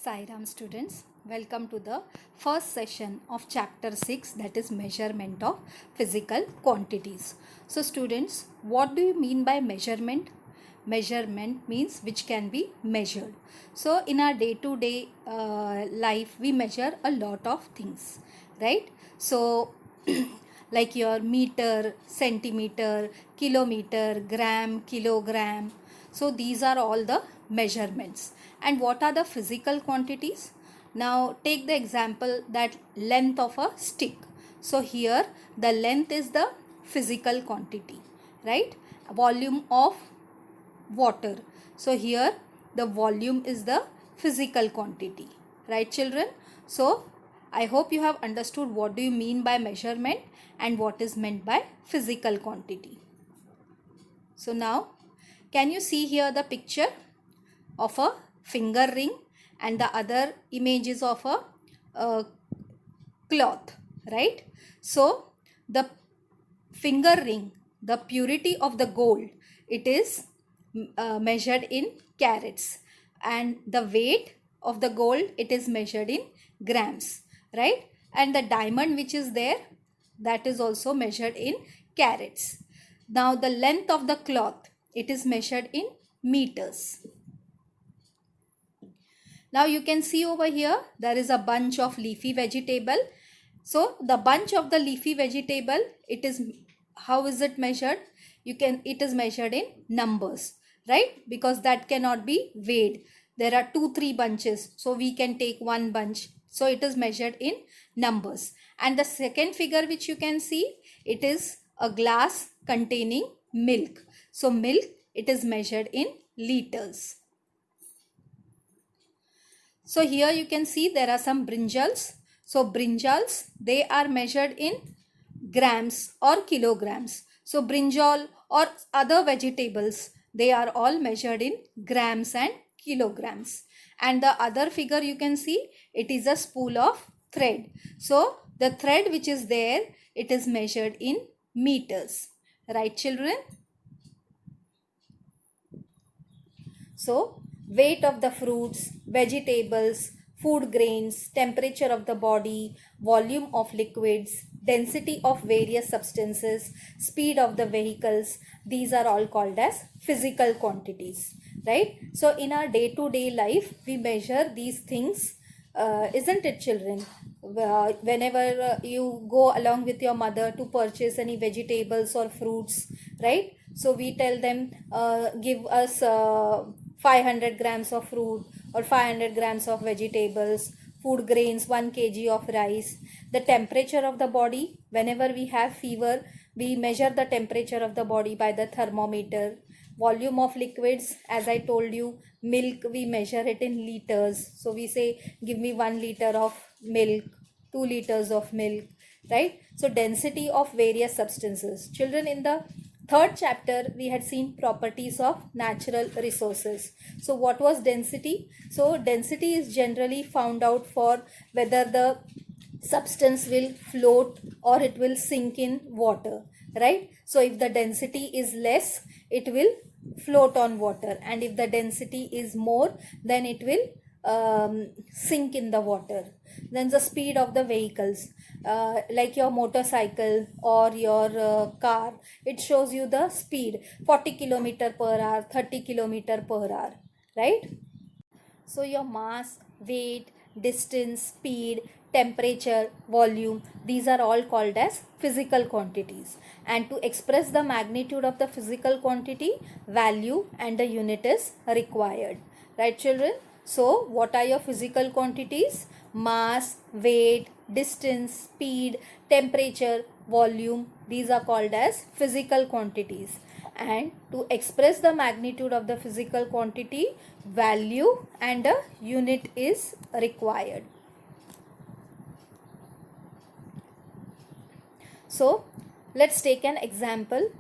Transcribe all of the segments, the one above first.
Sai Ram students, welcome to the first session of chapter 6, that is measurement of physical quantities. So students, what do you mean by measurement? Measurement means which can be measured. So in our day to day life we measure a lot of things, right? So like your meter, centimeter, kilometer, gram, kilogram. So these are all the measurements. And what are the physical quantities? Now take the example that length of a stick. So here the length is the physical quantity, right? Volume of water. So here the volume is the physical quantity, right children? So I hope you have understood what do you mean by measurement and what is meant by physical quantity. So now can you see here the picture of a finger ring and the other image is of a cloth, right? So the finger ring, the purity of the gold, it is measured in carats, and the weight of the gold, it is measured in grams, right? And the diamond which is there, that is also measured in carats. Now the length of the cloth, it is measured in meters. Now you can see over here there is a bunch of leafy vegetable. So the bunch of the leafy vegetable, it is, how is it measured? It is measured in numbers, right? Because that cannot be weighed. There are 2-3 bunches, so we can take one bunch. So it is measured in numbers. And the second figure which you can see, it is a glass containing milk. So milk, it is measured in liters. So here you can see there are some brinjals. So brinjals, they are measured in grams or kilograms. So brinjal or other vegetables, they are all measured in grams and kilograms. And the other figure you can see, it is a spool of thread. So the thread which is there, it is measured in meters. Right children? So weight of the fruits, vegetables, food grains, temperature of the body, volume of liquids, density of various substances, speed of the vehicles, these are all called as physical quantities, right? So in our day-to-day life, we measure these things, isn't it children? Whenever you go along with your mother to purchase any vegetables or fruits, right? So we tell them, give us 500 grams of fruit or 500 grams of vegetables, food grains, 1 kg of rice. The temperature of the body, whenever we have fever, we measure the temperature of the body by the thermometer. Volume of liquids, as I told you, milk, we measure it in liters. So we say, give me 1 liter of milk, 2 liters of milk, right? So density of various substances. Children, in the third chapter, we had seen properties of natural resources. So what was density? So density is generally found out for whether the substance will float or it will sink in water, right? So if the density is less, it will float on water, and if the density is more, then it will sink in the water. Then the speed of the vehicles, like your motorcycle or your car, it shows you the speed, 40 kilometer per hour, 30 kilometer per hour, right? So your mass, weight, distance, speed, temperature, volume, these are all called as physical quantities. And to express the magnitude of the physical quantity, value and the unit is required. Right children? So what are your physical quantities? Mass, weight, distance, speed, temperature, volume, these are called as physical quantities. And to express the magnitude of the physical quantity, value and a unit is required. So let's take an example.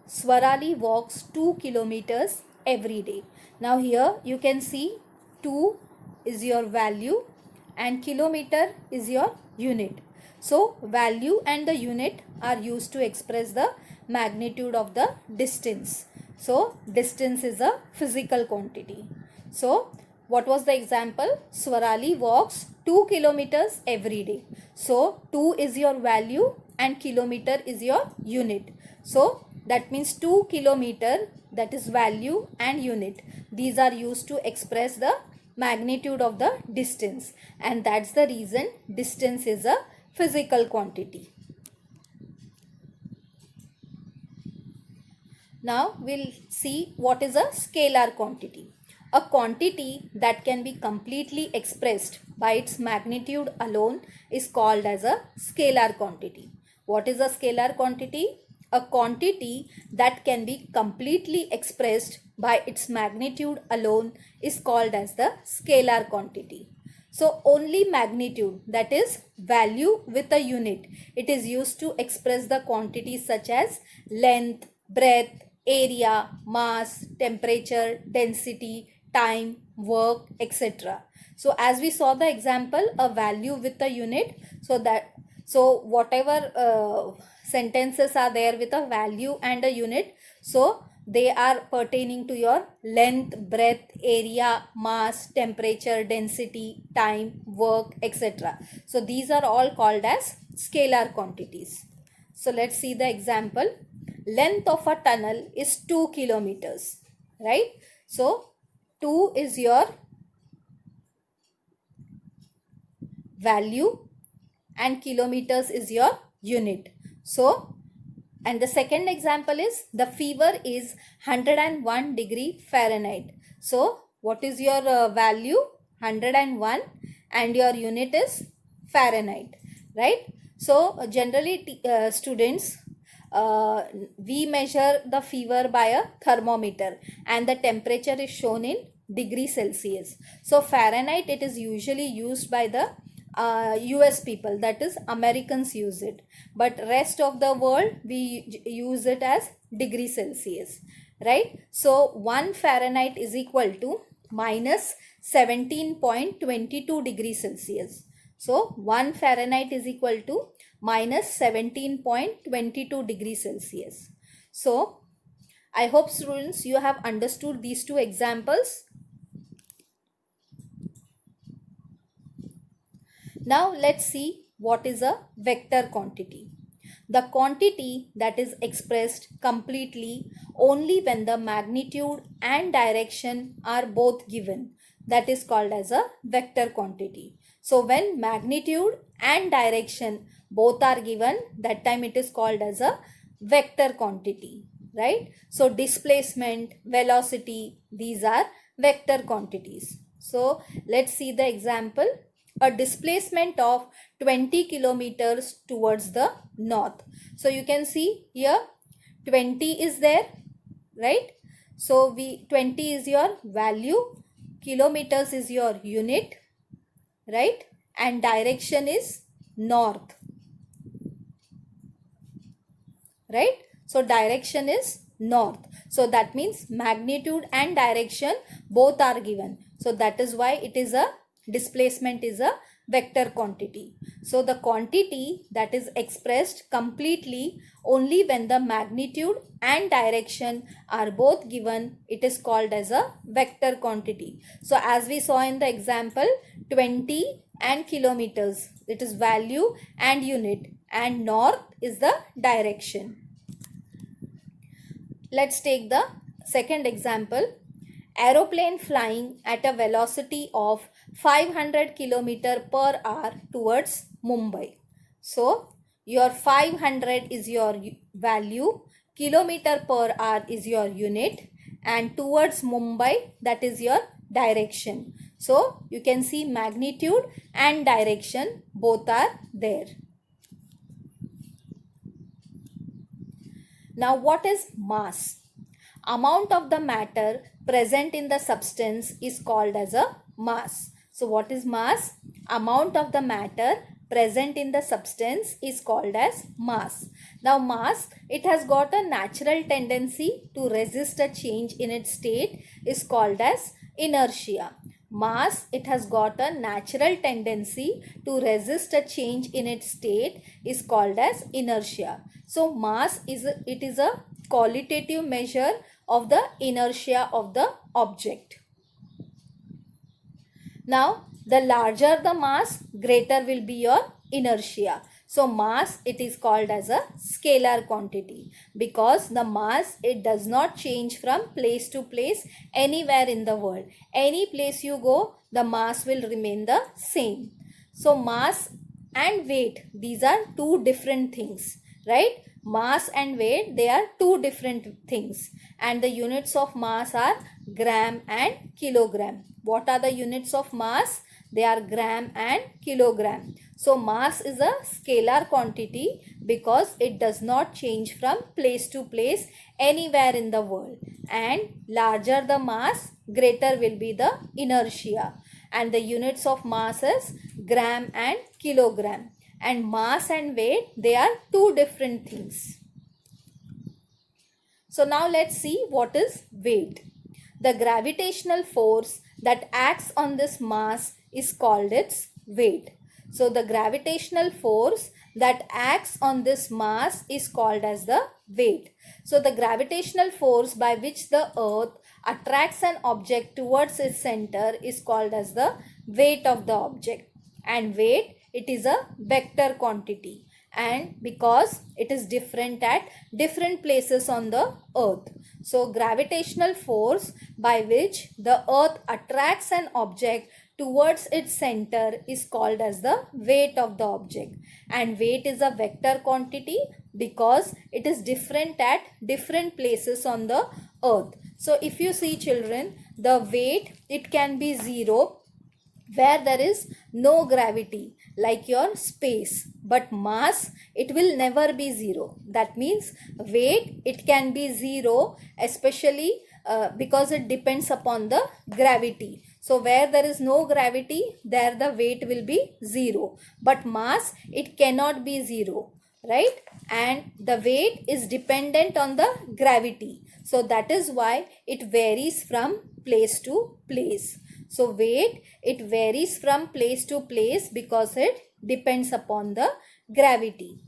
Swarali walks 2 kilometers every day. Now here you can see 2 is your value and kilometer is your unit. So value and the unit are used to express the magnitude of the distance. So distance is a physical quantity. So what was the example? Swarali walks 2 kilometers every day. So 2 is your value and kilometer is your unit. So that means 2 kilometer, that is value and unit. These are used to express the magnitude of the distance, and that's the reason distance is a physical quantity. Now we'll see what is a scalar quantity. A quantity that can be completely expressed by its magnitude alone is called as a scalar quantity. What is a scalar quantity? A quantity that can be completely expressed by its magnitude alone is called as the scalar quantity. So only magnitude, that is value with a unit, it is used to express the quantities such as length, breadth, area, mass, temperature, density, time, work, etc. So as we saw the example, a value with a unit, so whatever sentences are there with a value and a unit, so they are pertaining to your length, breadth, area, mass, temperature, density, time, work, etc. So these are all called as scalar quantities. So let's see the example. Length of a tunnel is 2 kilometers, right? So 2 is your value and kilometers is your unit. So, and the second example is the fever is 101 degree Fahrenheit. So what is your value? 101 and your unit is Fahrenheit, right? So generally students, we measure the fever by a thermometer and the temperature is shown in degree Celsius. So Fahrenheit, it is usually used by the US people, that is Americans use it, but rest of the world we use it as degree Celsius, right? So 1 Fahrenheit is equal to minus 17.22 degrees Celsius. So 1 Fahrenheit is equal to minus 17.22 degrees Celsius. So I hope students you have understood these two examples. Now let's see what is a vector quantity. The quantity that is expressed completely only when the magnitude and direction are both given, that is called as a vector quantity. So when magnitude and direction both are given, that time it is called as a vector quantity, right? So displacement, velocity, these are vector quantities. So let's see the example. A displacement of 20 kilometers towards the north. So you can see here 20 is there, right? So 20 is your value, kilometers is your unit, right? And direction is north, right? So direction is north. So that means magnitude and direction both are given. So that is why it is a displacement is a vector quantity. So the quantity that is expressed completely only when the magnitude and direction are both given, it is called as a vector quantity. So as we saw in the example, 20 and kilometers, it is value and unit, and north is the direction. Let's take the second example. Aeroplane flying at a velocity of 500 km per hour towards Mumbai. So your 500 is your value, kilometer per hour is your unit, and towards Mumbai, that is your direction. So you can see magnitude and direction both are there. Now what is mass? Amount of the matter present in the substance is called as a mass. So what is mass? Amount of the matter present in the substance is called as mass. Now mass, it has got a natural tendency to resist a change in its state is called as inertia. Mass, it has got a natural tendency to resist a change in its state is called as inertia. So mass is a qualitative measure of the inertia of the object. Now, the larger the mass, greater will be your inertia. So, mass, it is called as a scalar quantity because the mass, it does not change from place to place anywhere in the world. Any place you go, the mass will remain the same. So, mass and weight, these are two different things, right? Mass and weight, they are two different things, and the units of mass are gram and kilogram. What are the units of mass? They are gram and kilogram. So mass is a scalar quantity because it does not change from place to place anywhere in the world, and larger the mass, greater will be the inertia, and the units of mass is gram and kilogram. And mass and weight, they are two different things. So now let's see what is weight. The gravitational force that acts on this mass is called its weight. So the gravitational force that acts on this mass is called as the weight. So the gravitational force by which the earth attracts an object towards its center is called as the weight of the object. And weight, it is a vector quantity, and because it is different at different places on the earth. So gravitational force by which the earth attracts an object towards its center is called as the weight of the object, and weight is a vector quantity because it is different at different places on the earth. So if you see children, the weight, it can be 0 where there is no gravity, like your space, but mass, it will never be 0. That means weight, it can be 0 especially because it depends upon the gravity. So where there is no gravity, there the weight will be 0, but mass, it cannot be 0, right? And the weight is dependent on the gravity, so that is why it varies from place to place. So weight, it varies from place to place because it depends upon the gravity.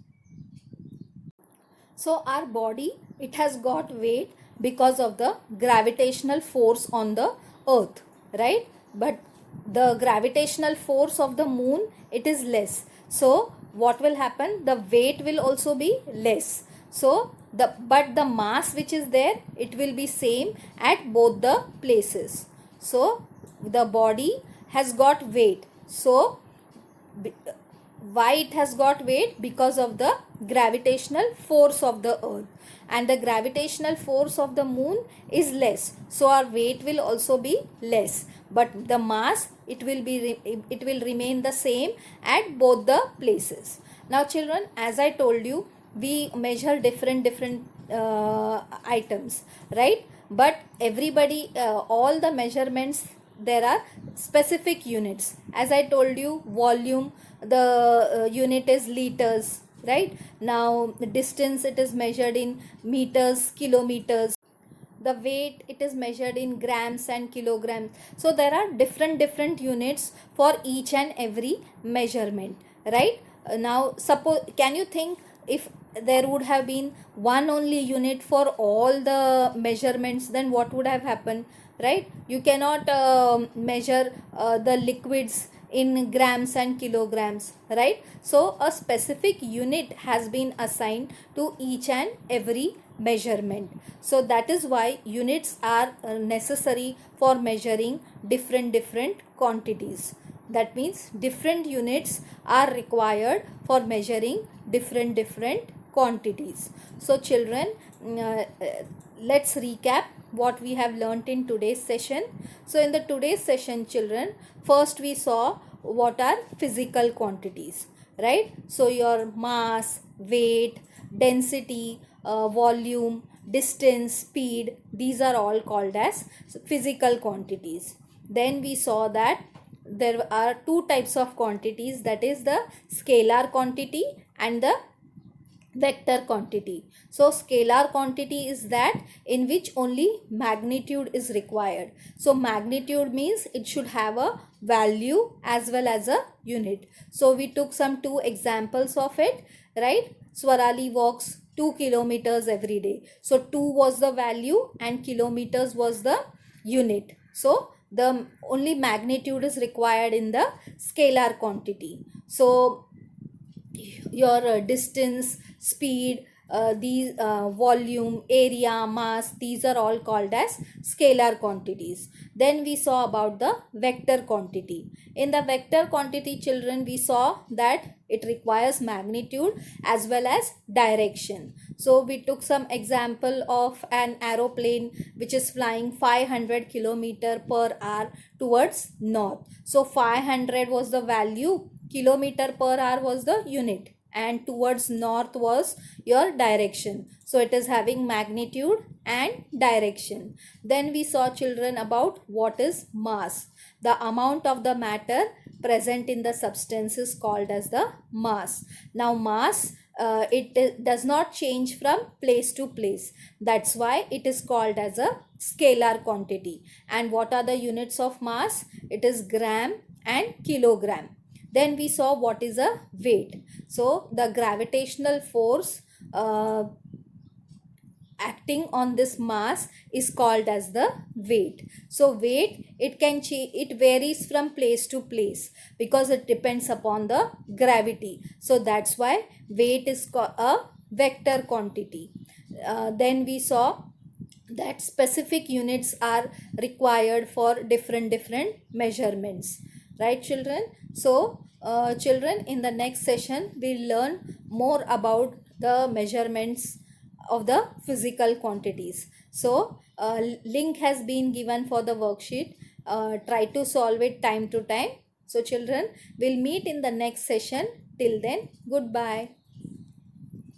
So our body, it has got weight because of the gravitational force on the earth, right? But the gravitational force of the moon, it is less. So what will happen? The weight will also be less. So but the mass which is there, it will be same at both the places. So the body has got weight. So why it has got weight? Because of the gravitational force of the earth, and the gravitational force of the moon is less, so our weight will also be less, but the mass, it will remain the same at both the places. Now children, as I told you, we measure different items, right? But everybody, all the measurements, there are specific units. As I told you, volume, the unit is liters, right? Now the distance, it is measured in meters, kilometers. The weight, it is measured in grams and kilograms. So there are different units for each and every measurement, right? Now suppose, can you think, if there would have been one only unit for all the measurements, then what would have happened, right? You cannot measure the liquids in grams and kilograms, right? So a specific unit has been assigned to each and every measurement. So that is why units are necessary for measuring different quantities. That means different units are required for measuring different quantities. So children, let's recap what we have learnt in today's session. So in the today's session children, first we saw what are physical quantities, right? So your mass, weight, density, volume, distance, speed, these are all called as physical quantities. Then we saw that there are two types of quantities, that is the scalar quantity and the vector quantity. So scalar quantity is that in which only magnitude is required. So magnitude means it should have a value as well as a unit. So we took some two examples of it, right? Swarali walks 2 kilometers every day. So 2 was the value and kilometers was the unit. So the only magnitude is required in the scalar quantity. So your distance, speed, these volume, area, mass, these are all called as scalar quantities. Then we saw about the vector quantity. In the vector quantity, children, we saw that it requires magnitude as well as direction. So we took some example of an aeroplane which is flying 500 kilometer per hour towards north. So 500 was the value, kilometer per hour was the unit, and towards north was your direction. So it is having magnitude and direction. Then we saw, children, about what is mass. The amount of the matter present in the substance is called as the mass. Now mass, does not change from place to place. That's why it is called as a scalar quantity. And what are the units of mass? It is gram and kilogram. Then we saw what is a weight. So the gravitational force acting on this mass is called as the weight. So weight, it varies from place to place because it depends upon the gravity. So that's why weight is a vector quantity. Then we saw that specific units are required for different measurements, right, children? So children, in the next session we'll learn more about the measurements of the physical quantities. So link has been given for the worksheet. Try to solve it time to time. So children, we'll meet in the next session. Till then, goodbye.